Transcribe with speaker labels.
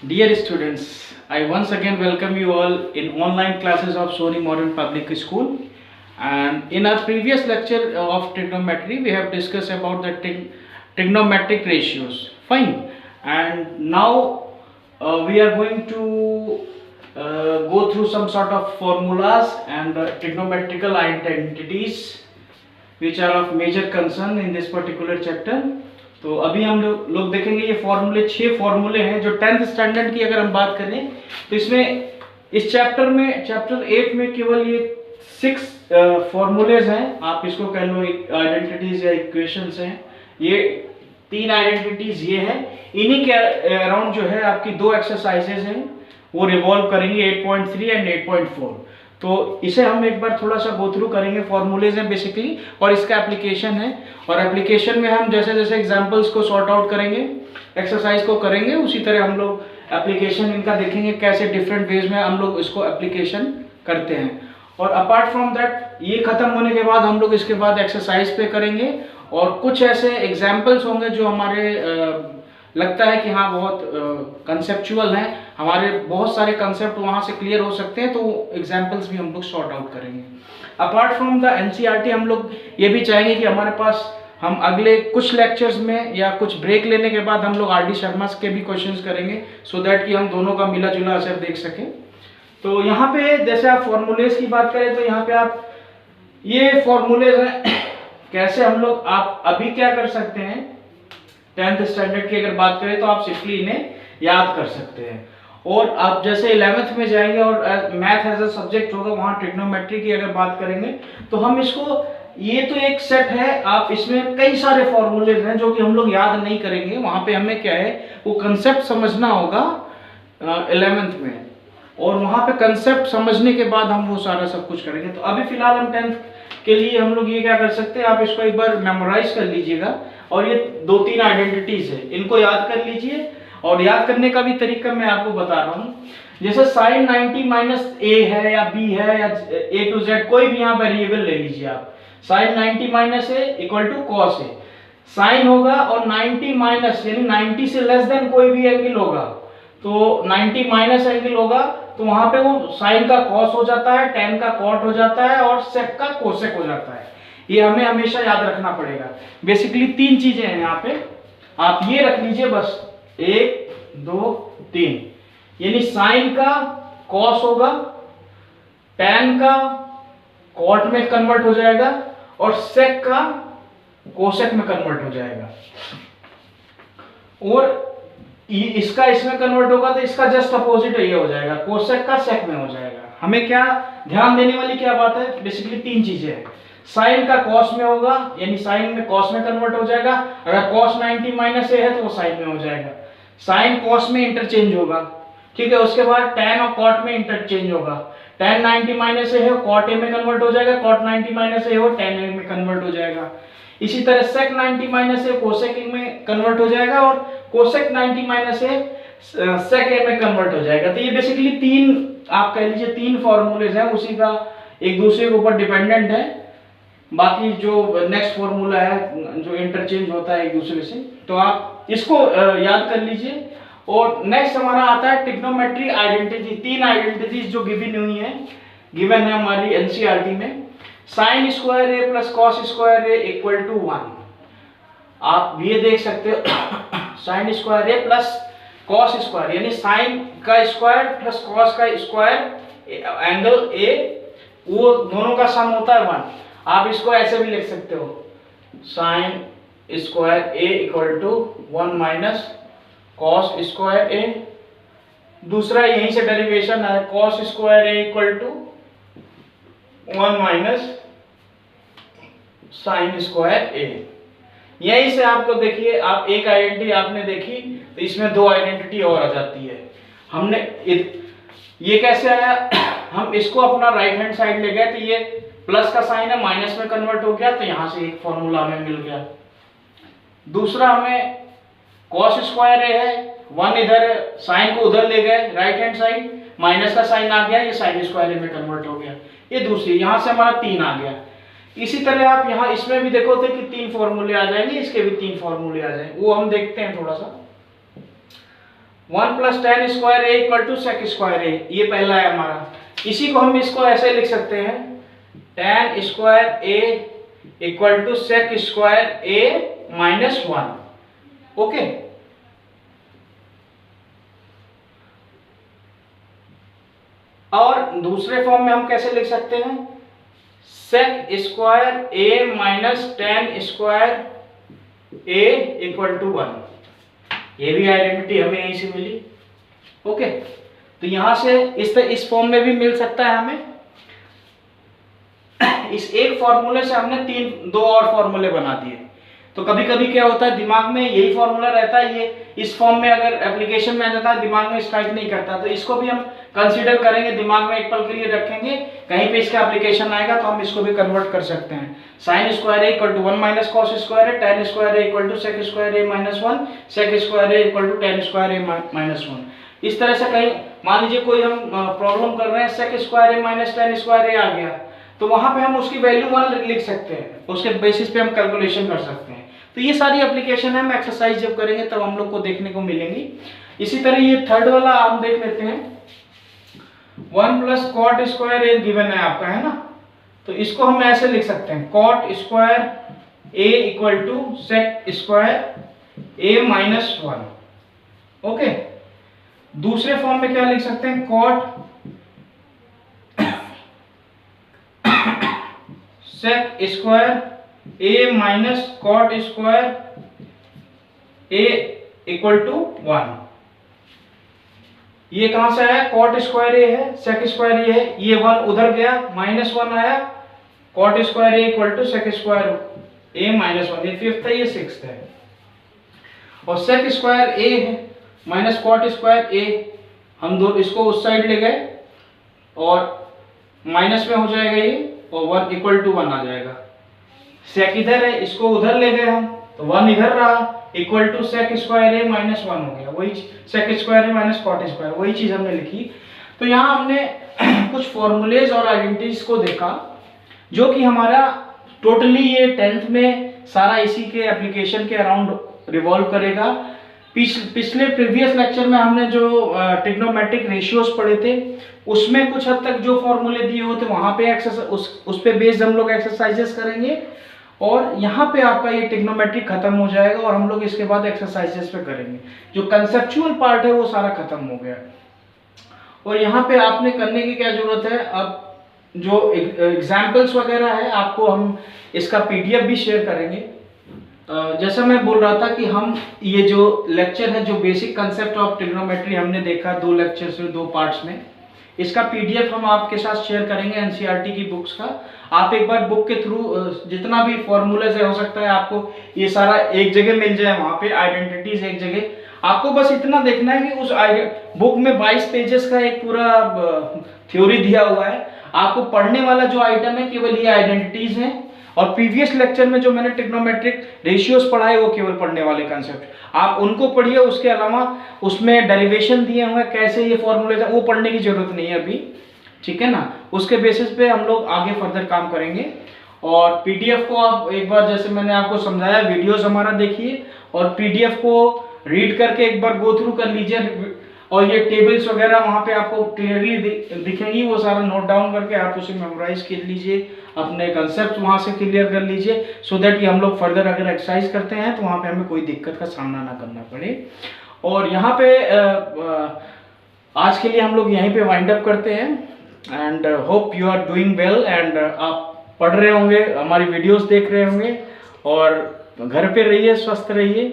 Speaker 1: Dear students, I once again welcome you all in online classes of Sony Modern Public School. And in our previous lecture of trigonometry, we have discussed about the trigonometric ratios. Fine. And now we are going to go through some sort of formulas and trigonometrical identities which are of major concern in this particular chapter. तो अभी हम लोग देखेंगे ये फॉर्मूले 6 फॉर्मूले हैं जो 10th स्टैंडर्ड की अगर हम बात करें तो इसमें इस चैप्टर में चैप्टर 8 में केवल ये 6 फॉर्मूलेज हैं। आप इसको कह लो आइडेंटिटीज या इक्वेशंस हैं। ये 3 आइडेंटिटीज ये हैं। इन्हीं के अराउंड जो है आपकी 2 एक्सरसाइजेज हैं वो रिवॉल्व करेंगे 8.3 एंड 8.4। तो इसे हम एक बार थोड़ा सा गो थ्रू करेंगे। फॉर्मूलेज हैं बेसिकली और इसका एप्लीकेशन है और एप्लीकेशन में हम जैसे जैसे एग्जांपल्स को सॉर्ट आउट करेंगे, एक्सरसाइज को करेंगे, उसी तरह हम लोग एप्लीकेशन इनका देखेंगे कैसे डिफरेंट वेज में हम लोग इसको एप्लीकेशन करते हैं। और अपार्ट फ्रॉम दैट ये खत्म होने के बाद हम लोग इसके बाद एक्सरसाइज पे करेंगे और कुछ ऐसे एग्जाम्पल्स होंगे जो हमारे लगता है कि हाँ बहुत कंसेप्चुअल हैं, हमारे बहुत सारे कंसेप्ट वहाँ से क्लियर हो सकते हैं, तो एग्जाम्पल्स भी हम लोग सॉर्ट आउट करेंगे। अपार्ट फ्रॉम द एनसीईआरटी हम लोग ये भी चाहेंगे कि हमारे पास हम अगले कुछ लेक्चर्स में या कुछ ब्रेक लेने के बाद हम लोग आर.डी. शर्मा के भी क्वेश्चंस करेंगे सो दैट कि हम दोनों का मिला जुला असर देख सकें। तो यहाँ पे जैसे आप फॉर्मूलेज की बात करें तो यहाँ पे आप ये फॉर्मूलेज हैं कैसे हम लोग आप अभी क्या कर सकते हैं 10th स्टैंडर्ड की अगर बात करें तो आप सिंपली इन्हें याद कर सकते हैं। और आप जैसे 11th में जाएंगे और मैथ एज अ सब्जेक्ट होगा वहाँ ट्रिग्नोमेट्री की अगर बात करेंगे तो हम इसको ये तो एक सेट है, आप इसमें कई सारे फॉर्मूलेज हैं जो कि हम लोग याद नहीं करेंगे। वहाँ पे हमें क्या है वो कंसेप्ट समझना होगा 11th में और वहाँ पे कंसेप्ट समझने के बाद हम वो सारा सब कुछ करेंगे। तो अभी फिलहाल हम 10th के लिए हम लोग ये क्या कर सकते हैं, आप इसको एक बार मेमोराइज कर लीजिएगा और ये 2-3 आइडेंटिटीज है इनको याद कर लीजिए। और याद करने का भी तरीका मैं आपको बता रहा हूँ। जैसे साइन 90 माइनस ए है या बी है या ए टू जेड कोई भी यहाँ वेरिएबल ले लीजिए आप। Sine 90 minus A equal to cos A, sine होगा और 90 माइनस यानी 90 से लेस देन कोई भी एंगल होगा तो 90 माइनस एंगल होगा तो वहां पे वो साइन का कॉस हो जाता है, टेन का कॉट हो जाता है और सेक का कोसेक हो जाता है। ये हमें हमेशा याद रखना पड़ेगा। बेसिकली 3 चीजें हैं यहाँ पे, आप ये रख लीजिए बस 1 2 3। यानी साइन का कॉस होगा, टेन का कॉट में कन्वर्ट हो जाएगा और सेक का कोसेक में कन्वर्ट हो जाएगा। और इसका इसमें कन्वर्ट होगा तो इसका जस्ट अपोजिट ये हो जाएगा, कोसेक का सेक में हो जाएगा। हमें क्या ध्यान देने वाली क्या बात है, बेसिकली 3 चीजें हैं। साइन का कॉस में होगा यानी साइन में कॉस में कन्वर्ट हो जाएगा, अगर कॉस 90 माइनस ए है तो वो साइन में हो जाएगा। साइन कॉस में इंटरचेंज होगा, ठीक है। उसके बाद टेन और कॉट में इंटरचेंज होगा, टेन 90 माइनस ए है कॉट ए में कन्वर्ट हो जाएगा, कॉट 90 माइनस ए हो टेन ए में कन्वर्ट हो जाएगा। इसी तरह सेक 90 माइनस ए कोसेक में कन्वर्ट हो जाएगा और कोसेक 90 माइनस ए सेक ए में कन्वर्ट हो जाएगा। तो ये बेसिकली 3 आप कह लीजिए 3 फॉर्मूलेज हैं, उसी का एक दूसरे के ऊपर डिपेंडेंट है। बाकी जो नेक्स्ट फॉर्मूला है जो इंटरचेंज होता है एक दूसरे से, तो आप इसको याद कर लीजिए। और नेक्स्ट हमारा आता है ट्रिग्नोमेट्री आइडेंटिटी। 3 आइडेंटिटीज जो गिवन है हमारी एनसीईआरटी में। Sine square A plus cos square A equal to 1। आप ये देख सकते हो sine square A plus cos square यानी साइन का स्क्वायर प्लस कॉस का स्क्वायर एंगल ए, वो दोनों का सम होता है 1। आप इसको ऐसे भी लिख सकते हो sine square A equal to 1 minus cos square A. दूसरा यहीं से डेरिवेशन है cos square A equal to 1 minus sine square A. यहीं से आपको देखिए आप एक आइडेंटिटी आपने देखी तो इसमें 2 आइडेंटिटी और आ जाती है। हमने ये कैसे आया, हम इसको अपना राइट हैंड साइड ले गए तो ये प्लस का साइन है माइनस में कन्वर्ट हो गया तो यहां से एक फॉर्मूला हमें मिल गया। दूसरा हमें कॉस स्क्वायर ए है, 1 इधर साइन को उधर ले गए राइट हैंड साइड, माइनस का साइन आ गया, ये साइन स्क्वायर ए में कन्वर्ट हो गया। ये दूसरी, यहां से हमारा 3 आ गया। इसी तरह आप यहाँ इसमें भी देखो थे कि 3 फॉर्मूले आ जाएंगे, इसके भी 3 फॉर्मूले आ जाएंगे, वो हम देखते हैं थोड़ा सा। 1 plus tan square A equal to sec square A, ये पहला है हमारा। इसी को हम इसको ऐसे लिख सकते हैं, tan square A equal to sec square A minus 1। Okay, और दूसरे फॉर्म में हम कैसे लिख सकते हैं, sec square A minus tan square A equal to 1। ये भी आइडेंटिटी हमें यहीं से मिली। ओके, तो यहां से इस फॉर्म में भी मिल सकता है हमें। इस एक फॉर्मूले से हमने दो और फॉर्मूले बना दिए। तो कभी कभी क्या होता है, दिमाग में यही फॉर्मूला रहता है, ये इस फॉर्म में अगर एप्लीकेशन में आ जाता है दिमाग में स्ट्राइक नहीं करता, तो इसको भी हम कंसीडर करेंगे, दिमाग में एक पल के लिए रखेंगे, कहीं पे इसका एप्लीकेशन आएगा तो हम इसको भी कन्वर्ट कर सकते हैं। Sine square A equal to 1 minus cos square है, tan square A equal to sec square A minus 1, sec square A equal to tan square A minus 1। इस तरह से कहीं मान लीजिए कोई हम प्रॉब्लम कर रहे हैं, sec square A minus tan square ए आ गया, तो वहां पे हम उसकी वैल्यू 1 लिख सकते हैं, उसके बेसिस पे हम कैलकुलेशन कर सकते हैं। तो ये सारी एप्लीकेशन है, हम एक्सरसाइज जब करेंगे तब हम लोग को देखने को मिलेंगी। इसी तरह ये थर्ड वाला आप देख लेते हैं, 1 प्लस कॉट स्क्वायर ए गिवन है आपका, है ना, तो इसको हम ऐसे लिख सकते हैं, cot square A equal to sec square A minus 1। Okay, दूसरे फॉर्म में क्या लिख सकते हैं, cot sec square A minus cot square A equal to 1। ये कहां से आया, कॉट स्क्वायर ए है, सेक स्क्वायर ए है, ये 1 उधर गया, माइनस 1 आया, cot square A equal to sec square A minus 1, ये फिफ्थ है, ये सिक्स्थ है। और सेक स्क्वायर ए है माइनस कॉट स्क्वायर ए, हम दो इसको उस साइड ले गए और माइनस में हो जाएगा ये, और 1 इक्वल टू 1 आ जाएगा। सेक इधर है, इसको उधर ले गए हम, तो 1 इधर रहा, equal to sec square A minus 1 हो गया, वही sec square A minus cot square, वही चीज हमने लिखी। तो यहाँ हमने कुछ फॉर्मूलेज और आइडेंटिटीज को देखा, जो कि हमारा टोटली ये 10th में सारा इसी के एप्लीकेशन के अराउंड रिवॉल्व करेगा। पिछले प्रीवियस लेक्चर में हमने जो ट्रिग्नोमेट्रिक रेशियोज पढ़े थे, उसमें कुछ हद तक जो फॉर्मूले दिए होते वहां पे उस पे बेस्ड हम लोग एक्सरसाइजेस करेंगे, और यहाँ पे आपका ये ट्रिग्नोमेट्रिक खत्म हो जाएगा और हम लोग इसके बाद एक्सरसाइजेस पे करेंगे। जो कंसेप्चुअल पार्ट है वो सारा खत्म हो गया। और यहाँ पे आपने करने की क्या जरूरत है, अब जो एग्जाम्पल्स वगैरह है आपको हम इसका PDF भी शेयर करेंगे। जैसा मैं बोल रहा था कि हम ये जो लेक्चर है, जो बेसिक कंसेप्ट ऑफ ट्रिग्नोमेट्री हमने देखा 2 लेक्चर्स में 2 पार्ट्स में, इसका PDF हम आपके साथ शेयर करेंगे NCERT की बुक्स का। आप एक बार बुक के थ्रू जितना भी फॉर्मूलाज है, हो सकता है आपको ये सारा एक जगह मिल जाए, वहाँ पे आइडेंटिटीज एक जगह। आपको बस इतना देखना है कि उस बुक में 22 पेजेस का एक पूरा थ्योरी दिया हुआ है, आपको पढ़ने वाला जो आइटम है केवल ये आइडेंटिटीज हैं, और प्रीवियस लेक्चर में जो मैंने ट्रिग्नोमेट्रिक रेशियोज पढ़ाए वो केवल पढ़ने वाले कंसेप्ट, आप उनको पढ़िए। उसके अलावा उसमें डेरिवेशन दिए हुए कैसे ये फॉर्मूले, वो पढ़ने की जरूरत नहीं है अभी, ठीक है ना। उसके बेसिस पे हम लोग आगे फर्दर काम करेंगे। और PDF को आप एक बार, जैसे मैंने आपको समझाया, वीडियोस हमारा देखिए और PDF को रीड करके एक बार गो थ्रू कर लीजिए, और ये टेबल्स वगैरह वहाँ पे आपको क्लियरली दिखेंगी, वो सारा नोट डाउन करके आप उसे मेमोराइज कर लीजिए, अपने कंसेप्ट वहाँ से क्लियर कर लीजिए, सो दैट कि हम लोग फर्दर अगर एक्सरसाइज करते हैं तो वहाँ पे हमें कोई दिक्कत का सामना ना करना पड़े। और यहाँ पे आज के लिए हम लोग यहीं पे वाइंड अप करते हैं, and hope you are doing well, and आप पढ़ रहे होंगे, हमारी वीडियोस देख रहे होंगे, और घर पे रहिए, स्वस्थ रहिए।